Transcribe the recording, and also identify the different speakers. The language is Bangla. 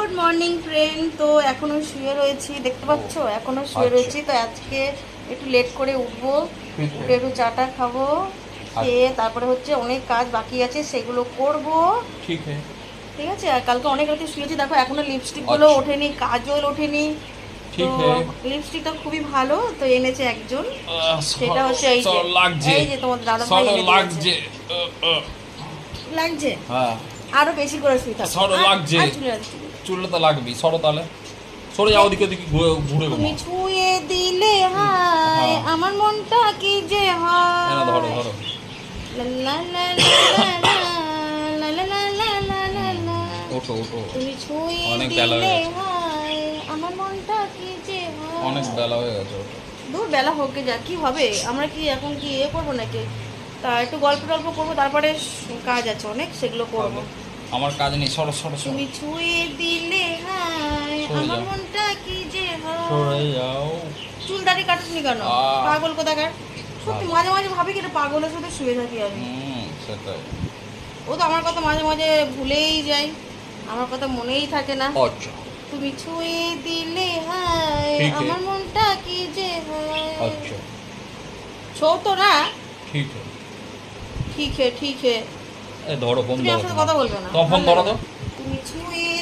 Speaker 1: Good morning friend. তো এখনো শুয়ে রয়েছি, দেখতে পাচ্ছ এখনো শুয়ে রয়েছি। তো আজকে একটু লেট করে উঠবো, উঠে একটু চাটা খাবো, খেয়ে তারপরে হচ্ছে অনেক কাজ বাকি আছে সেগুলো করব।
Speaker 2: ঠিক
Speaker 1: আছে। আর কালকে অনেক রাতে শুয়েছি, দেখো এখনো লিপস্টিক গুলো ওঠেনি, কাজল ওঠেনি। তো লিপস্টিকটা খুবই ভালো, তো এনেছে একজন, সেটা হচ্ছে এই যে এই যে তোমাদের দাদা ভাই এনে দিয়েছে। লাগছে আরো বেশি করে শুয়ে থাকো।
Speaker 2: সরো লাগছে, চুলটা তো লাগবেই। সরো তাহলে, সরে যাও ওদিকে ওদিকে ঘুরে
Speaker 1: তুমি ছুঁয়ে দিলে হায় আমার মনটা কি যে হয়।
Speaker 2: ধরো ধরো।
Speaker 1: লা লা লা লা লা লা লা লা লা লা লা।
Speaker 2: ওঠো ওঠো,
Speaker 1: তুমি ছুঁয়ে
Speaker 2: অনেক বেলা
Speaker 1: দিলে
Speaker 2: হয়ে গেছে,
Speaker 1: হায় আমার মনটা কি যে হয়।
Speaker 2: অনেক বেলা হয়ে গেছে। ওঠো।
Speaker 1: দূর বেলা হোক যা, কি হবে, আমরা কি এখন কি করবো নাকি? তা একটু গল্প টল্প করবো, তারপরে কাজ আছে অনেক, সেগুলো করবো।
Speaker 2: আমার কাজ নেই, সরো সরো সরো।
Speaker 1: তুমি ছুঁয়ে দিলে হায় আমার মনটা কি যে হয়।
Speaker 2: সরে যাও।
Speaker 1: চুল দাড়ি কাটিসনি কেন? পাগল কোথাকার। সত্যি মাঝে মাঝে ভাবি কি এটা পাগলের সাথে শুয়ে থাকি আমি।
Speaker 2: সেটাই।
Speaker 1: ও তো আমার কথা মাঝে মাঝে ভুলেই যায়, আমার কথা মনেই থাকে না।
Speaker 2: আচ্ছা
Speaker 1: তুমি ছুঁয়ে দিলে হায় আমার মনটা কি যে হয়।
Speaker 2: আচ্ছা
Speaker 1: ছো তো না।
Speaker 2: ঠিক
Speaker 1: ঠিক হে ঠিক হে।
Speaker 2: ধরো ফোন,
Speaker 1: তুমি আমার সাথে কথা বলবে না।
Speaker 2: ফোন ধরো তো।
Speaker 1: তুমি ছুঁয়ে